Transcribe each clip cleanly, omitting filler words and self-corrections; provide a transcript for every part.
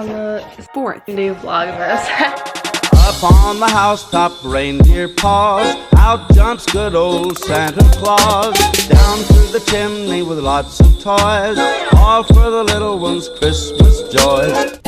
on the 4th new Vlogmas. Up on the housetop, reindeer paws. Out jumps good old Santa Claus. Down through the chimney with lots of toys. All for the little ones' Christmas joys.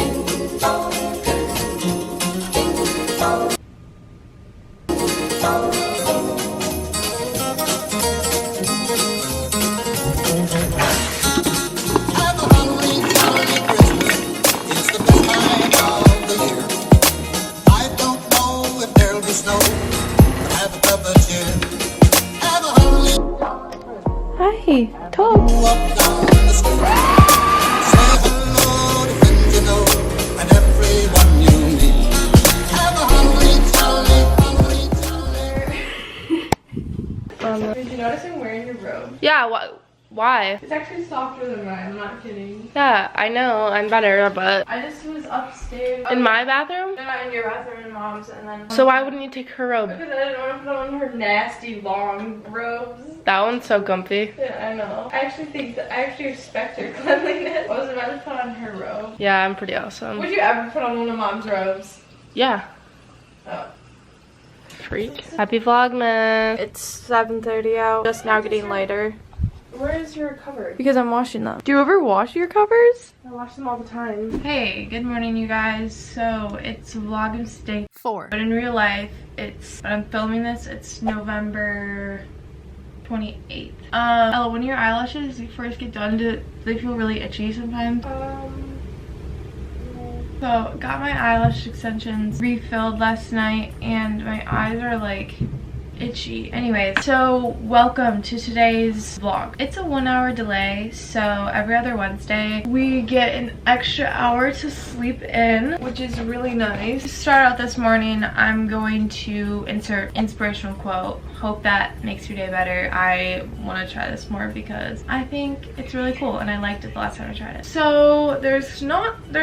Hi, Tom. Did you notice I'm wearing your robe? Yeah, why? It's actually softer than mine, I'm not kidding. Yeah, I know, I'm better, but... I just was upstairs. In my bathroom? No, not in your bathroom, in Mom's, and then... So why wouldn't you take her robe? Because I didn't want to put on her nasty, long robes. That one's so comfy. Yeah, I know. I actually respect her cleanliness. I was about to put on her robe. Yeah, I'm pretty awesome. Would you ever put on one of Mom's robes? Yeah. Oh. Freak. Happy Vlogmas. It's 7:30 out, just now getting lighter. Where is your cupboard? Because I'm washing them. Do you ever wash your covers? I wash them all the time. Hey, good morning you guys. So it's Vlogmas day 4. But in real life, when I'm filming this, it's November 28th. Ella, when your eyelashes first get done, do they feel really itchy sometimes? So got my eyelash extensions refilled last night and my eyes are like itchy. Anyways, so welcome to today's vlog. It's a 1-hour delay, so every other Wednesday we get an extra hour to sleep in, which is really nice. To start out this morning, I'm going to insert inspirational quote. Hope that makes your day better. I want to try this more because I think it's really cool and I liked it the last time I tried it. So there's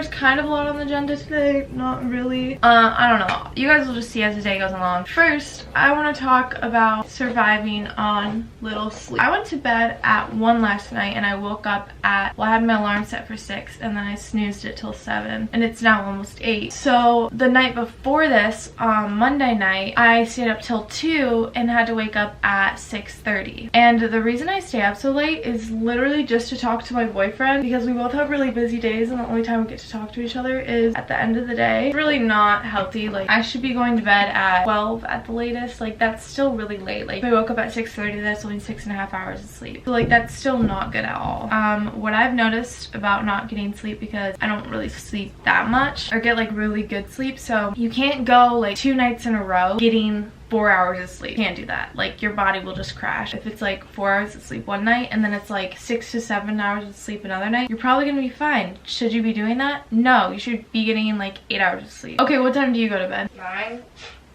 kind of a lot on the agenda today, not really. I don't know. You guys will just see as the day goes along. First, I want to talk about surviving on little sleep. I went to bed at 1 last night and I woke up at, well, I had my alarm set for 6 and then I snoozed it till 7 and it's now almost 8. So the night before this, Monday night, I stayed up till 2 and had to wake up at 6:30. And the reason I stay up so late is literally just to talk to my boyfriend because we both have really busy days and the only time we get to talk to each other is at the end of the day. It's really not healthy. Like, I should be going to bed at 12 at the latest. Like, that's still really late. Like, if I woke up at 6:30, that's only 6.5 hours of sleep. So like, that's still not good at all. What I've noticed about not getting sleep, because I don't really sleep that much or get like really good sleep, so you can't go like 2 nights in a row getting 4 hours of sleep. You can't do that. Like, your body will just crash. If it's like 4 hours of sleep one night and then it's like 6 to 7 hours of sleep another night, you're probably gonna be fine. Should you be doing that? No, you should be getting like 8 hours of sleep. Okay, what time do you go to bed? 9,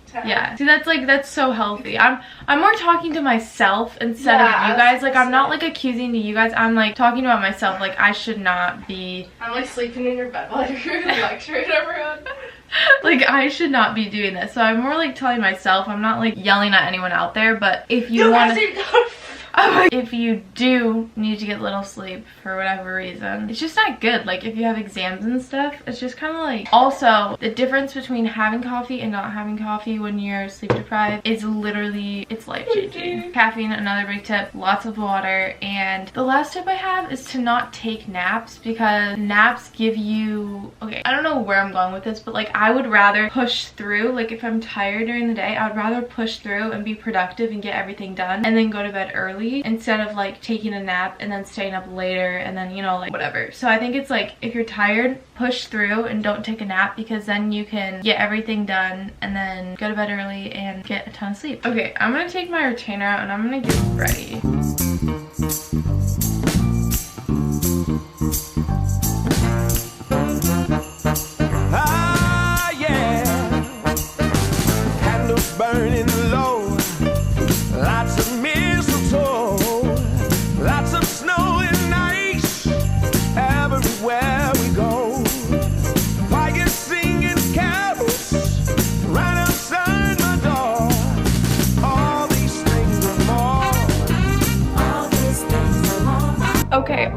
10. Yeah, see, that's so healthy. I'm more talking to myself instead of you guys. Like, I'm not like accusing to you guys. I'm like talking about myself. Like, I should not be. I'm like sleeping in your bed while you're lecturing everyone. Like, I should not be doing this. So I'm more like telling myself. I'm not like yelling at anyone out there. But if you want to, if you do need to get little sleep for whatever reason, it's just not good. Like, if you have exams and stuff, it's just kind of like... Also, the difference between having coffee and not having coffee when you're sleep deprived is literally, it's life-changing. Caffeine, another big tip, lots of water. And the last tip I have is to not take naps, because naps give you... Okay, I don't know where I'm going with this, but like, I would rather push through. Like, if I'm tired during the day, I would rather push through and be productive and get everything done and then go to bed early, instead of like taking a nap and then staying up later and then, you know, like whatever. So I think it's like, if you're tired, push through and don't take a nap, because then you can get everything done and then go to bed early and get a ton of sleep. Okay, I'm gonna take my retainer out and I'm gonna get ready. Ah, yeah. Candles burning low. Lots of mistletoe. Lots of snow and ice everywhere we go. Fire singing carols right outside my door. All these things and more. All these things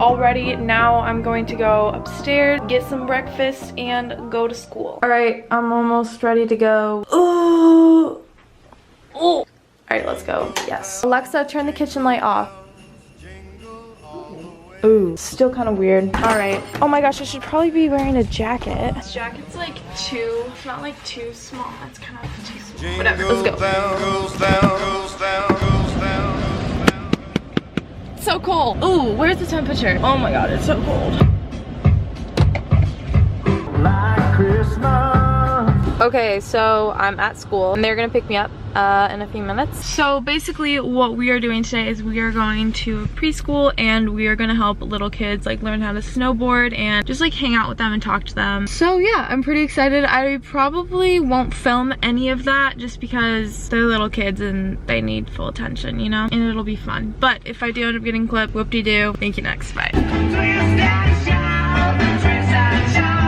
all ready. Now I'm going to go upstairs, get some breakfast, and go to school. All right, I'm almost ready to go. Oh. All right, let's go. Yes. Alexa, turn the kitchen light off. Ooh, still kind of weird. All right. Oh my gosh, I should probably be wearing a jacket. This jacket's like it's not like too small. It's kind of too small. Whatever, let's go. Goes down. It's so cold. Ooh, where's the temperature? Oh my God, it's so cold. Like Christmas. Okay, so I'm at school and they're gonna pick me up in a few minutes. So basically what we are doing today is we are going to preschool and we are gonna help little kids like learn how to snowboard and just like hang out with them and talk to them. So yeah, I'm pretty excited. I probably won't film any of that just because they're little kids and they need full attention, you know? And it'll be fun. But if I do end up getting clipped, whoop-de-doo. Thank you, next, bye.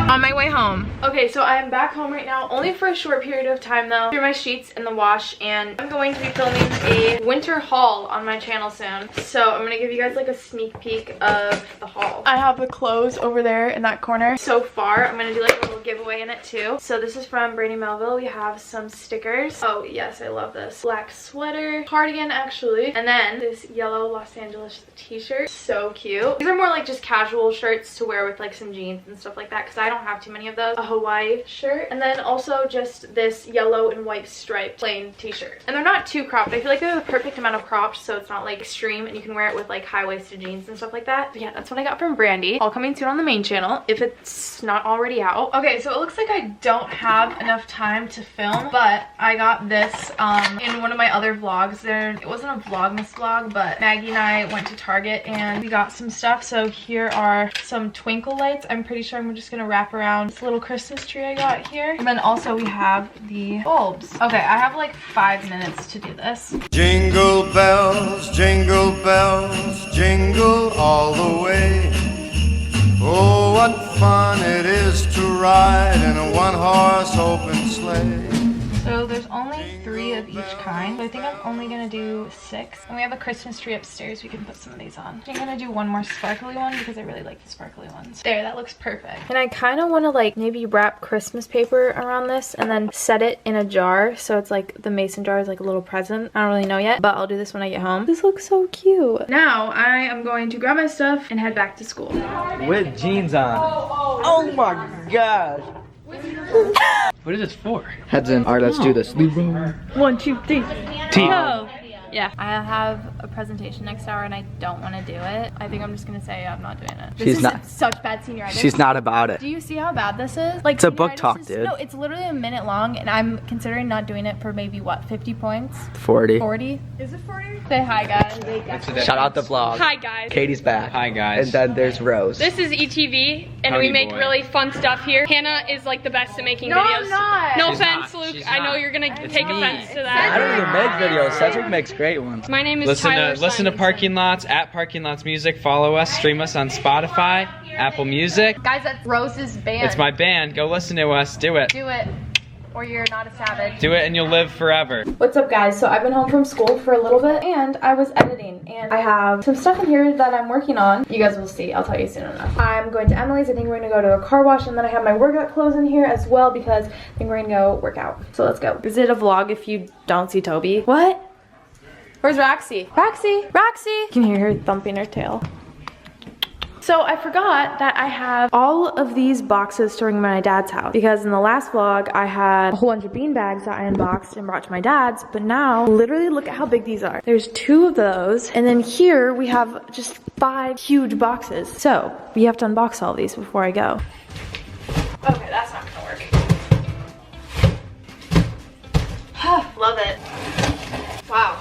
On my way home. Okay, so I am back home right now, only for a short period of time though. Threw my sheets in the wash and I'm going to be filming a winter haul on my channel soon. So I'm gonna give you guys like a sneak peek of the haul. I have the clothes over there in that corner. So far, I'm gonna do like a little giveaway in it too. So this is from Brandy Melville. We have some stickers. Oh yes, I love this. Black sweater, cardigan actually. And then this yellow Los Angeles t-shirt. So cute. These are more like just casual shirts to wear with like some jeans and stuff like that because I don't have too many of those. A Hawaii shirt, and then also just this yellow and white striped plain t-shirt. And they're not too cropped. I feel like they're the perfect amount of cropped so it's not like extreme and you can wear it with like high-waisted jeans and stuff like that. But yeah, that's what I got from Brandy. All coming soon on the main channel if it's not already out. Okay, so it looks like I don't have enough time to film, but I got this in one of my other vlogs. It wasn't a Vlogmas vlog, but Maggie and I went to Target and we got some stuff. So here are some twinkle lights. I'm pretty sure I'm just gonna wrap around this little Christmas tree I got here. And then also we have the bulbs. Okay, I have like 5 minutes to do this. Jingle bells, jingle all the way. Oh, what fun it is to ride in a one-horse open sleigh. So there's only 3 of each kind. So I think I'm only gonna do 6. And we have a Christmas tree upstairs we can put some of these on. I think I'm gonna do one more sparkly one because I really like the sparkly ones. There, that looks perfect. And I kind of want to like maybe wrap Christmas paper around this and then set it in a jar. So it's like the mason jar is like a little present. I don't really know yet, but I'll do this when I get home. This looks so cute. Now I am going to grab my stuff and head back to school. With jeans on. Oh my gosh. What is this for? Heads in. Alright, let's do this. 1, 2, 3. Go. Yeah. I have a presentation next hour and I don't want to do it. I think I'm just going to say I'm not doing it. She's not. Such bad senioritis. She's not about it. Do you see how bad this is? Like, it's a book talk, dude. No, it's literally a minute long and I'm considering not doing it for maybe what, 50 points? 40. 40? Is it 40? Say hi, guys. Shout out the vlog. Hi guys. Katie's back. Hi guys. And then there's Rose. This is ETV and Howdy, we make boy. really fun stuff here. Hannah is like the best at making No, videos. I'm not. No She's offense, not. Luke. She's I know not. you're gonna It's take me. offense to I that. don't even make videos. Cedric makes great ones. My name is Listen Tyler to Simonson. Parking Lots at Parking Lots Music. Follow us. Stream us on Spotify, Apple Music. Guys, that's Rose's band. It's my band. Go listen to us. Do it. Do it, or you're not a savage. Do it and you'll live forever. What's up, guys? So I've been home from school for a little bit and I was editing and I have some stuff in here that I'm working on. You guys will see. I'll tell you soon enough. I'm going to Emily's. I think we're gonna go to a car wash and then I have my workout clothes in here as well because I think we're gonna go work out. So let's go. Is it a vlog if you don't see Toby? What? Where's Roxy? Roxy! Roxy! You can hear her thumping her tail. So I forgot that I have all of these boxes storing in my dad's house because in the last vlog I had a whole bunch of bean bags that I unboxed and brought to my dad's, but now literally look at how big these are. There's 2 of those and then here we have just 5 huge boxes. So we have to unbox all of these before I go. Okay, that's not gonna work. Love it. Wow.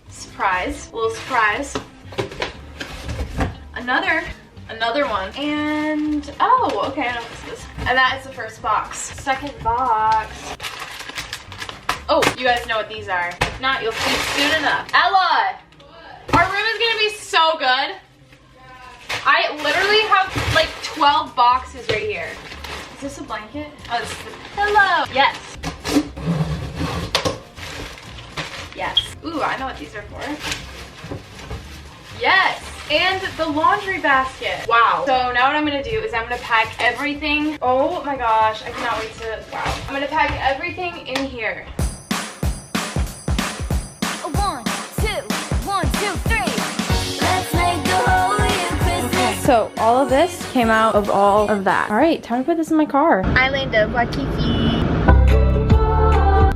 Surprise, a little surprise. Another one. And, oh, okay, I know what this is. And that is the first box. Second box. Oh, you guys know what these are. If not, you'll see soon enough. Ella! Our room is gonna be so good. I literally have like 12 boxes right here. Is this a blanket? Oh, this is the pillow. Yes. Yes. Ooh, I know what these are for. Yes. And the laundry basket. Wow. So now what I'm gonna do is I'm gonna pack everything. Oh my gosh, I cannot wait to, wow. I'm gonna pack everything in here. 1, 2, 1, 2, 3. Let's make the whole year Christmas. So all of this came out of all of that. All right, time to put this in my car. Island of Waikiki.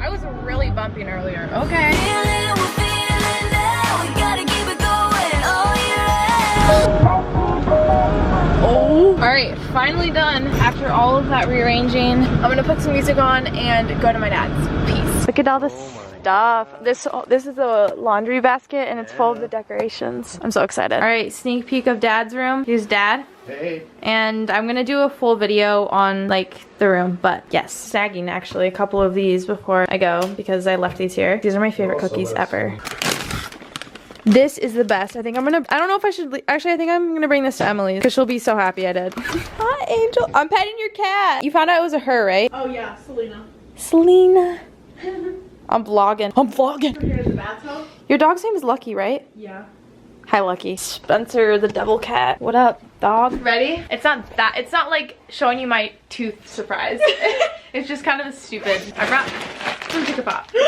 I was really bumping earlier. Okay. Feeling, we're feeling now. We gotta keep it going all year round. Oh. All right, finally done. After all of that rearranging, I'm gonna put some music on and go to my dad's. Peace. Look at all this stuff. This is a laundry basket and it's full of the decorations. I'm so excited. All right, sneak peek of Dad's room. Here's Dad. Hey. And I'm gonna do a full video on like the room, but yes, snagging actually a couple of these before I go because I left these here. These are my favorite cookies ever. This is the best. I don't know if I should, actually I think I'm gonna bring this to Emily because she'll be so happy I did. Hi, Angel. I'm petting your cat. You found out it was a her, right? Oh yeah, Selena. Selena. I'm vlogging. Here in the bathtub? Your dog's name is Lucky, right? Yeah. Hi, Lucky. Spencer, the devil cat. What up, dog? Ready? It's not like showing you my tooth surprise. It's just kind of stupid. I brought some chicken pop. Wait,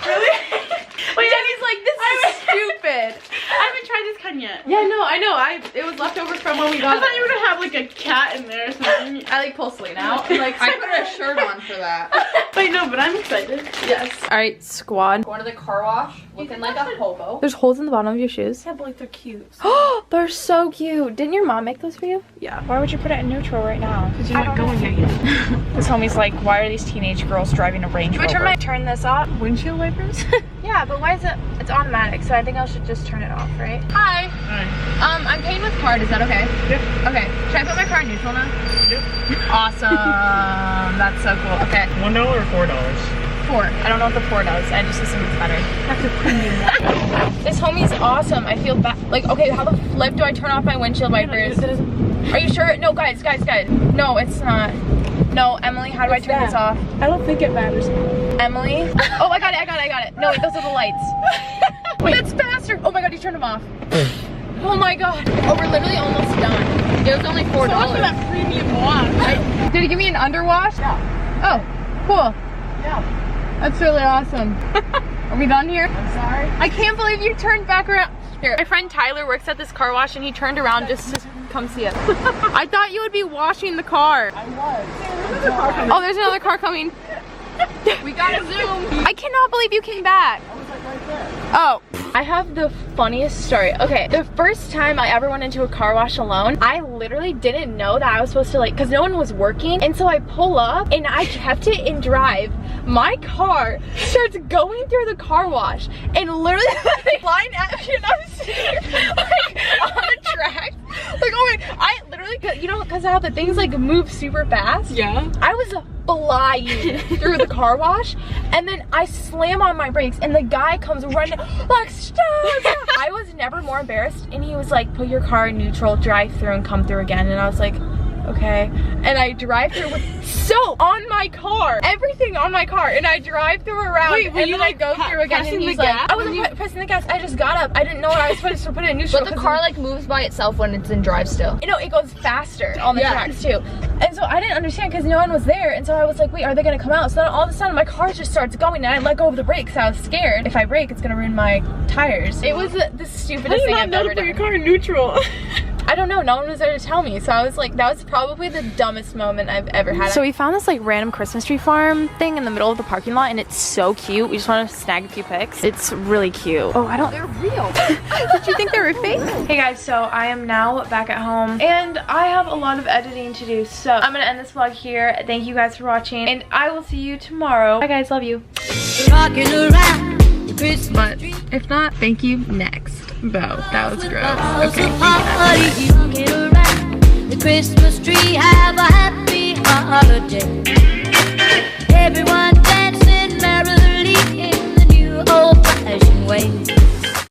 really? Wait, Jenny's like, this is stupid. I haven't tried this kind yet. Yeah, no, I know. It was leftovers from when we got I thought you were gonna have like a cat in there or something. I like pull Selena out. Like, I put a shirt on for that. Wait, no, but I'm excited. yes. All right, squad. Going to the car wash, looking like a hobo. There's holes in the bottom of your shoes. Yeah, but like they're cute. Oh, they're so cute. Didn't your mom make those for you? Yeah. Why would you put it in neutral right now? Because you're not going there yet. This homie's like, why are these teenage girls driving a Range Rover? Should I turn this off? Windshield wipers? Yeah, but why is it? It's automatic, so I think I should just turn it off, right? Hi. Hi. I'm paying with card. Is that okay? Yep. Okay. Should I put my car in neutral now? Yep. Awesome. That's so cool. Okay. $1 or $4? 4. I don't know what the 4 does. I just assume it's better. That's a premium one. This homie's awesome. I feel bad. Like, okay, how the flip do I turn off my windshield wipers? Are you sure? No, guys. No, it's not. No, Emily, how do I turn this off? I don't think it matters. Emily? Oh, I got it. No, wait, those are the lights. Wait. That's faster. Oh my god, you turned them off. Oh my god. Oh, we're literally almost done. It was only $4. So much for that premium wash. Did he give me an underwash? Yeah. Oh, cool. Yeah. That's really awesome. Are we done here? I'm sorry. I can't believe you turned back around. Here, my friend Tyler works at this car wash and he turned around just to come see us. I thought you would be washing the car. I was. Oh, there's another car coming. We gotta zoom. I cannot believe you came back. I was like right there. Oh, I have the funniest story. Okay, the first time I ever went into a car wash alone, I literally didn't know that I was supposed to like, cause no one was working. And so I pull up and I kept it in drive. My car starts going through the car wash and literally like, flying at me and I'm sitting like on the track. Like, oh my, I literally, you know, cause how the things like move super fast. Yeah. I was flying through the car wash and then I slam on my brakes and the guy comes running like, stop. I was never more embarrassed and he was like, put your car in neutral, drive through and come through again. And I was like, okay. And I drive through with soap on my car, everything on my car, and I drive through around. Wait, and then I go through again and he's like, I wasn't pressing the gas, I just got up. I didn't know I was supposed to put it in neutral. But the car like moves by itself when it's in drive still. You know, it goes faster on the tracks too. And so I didn't understand because no one was there. And so I was like, wait, are they gonna come out? So then all of a sudden my car just starts going and I let go of the brakes. I was scared. If I brake, it's gonna ruin my tires. It was the stupidest thing I've ever done. How do you not know to put your car in neutral? I don't know, no one was there to tell me. So I was like, that was probably the dumbest moment I've ever had. So we found this like random Christmas tree farm thing in the middle of the parking lot and it's so cute. We just want to snag a few pics. It's really cute. Oh, they're real. Did you think they were fake? Hey guys, so I am now back at home and I have a lot of editing to do. So I'm gonna end this vlog here. Thank you guys for watching and I will see you tomorrow. Bye guys, love you. Rocking around the Christmas But tree. if not, thank you. Next. Bo, that was gross. Okay. Rocking around the Christmas tree. Have a happy holiday. Everyone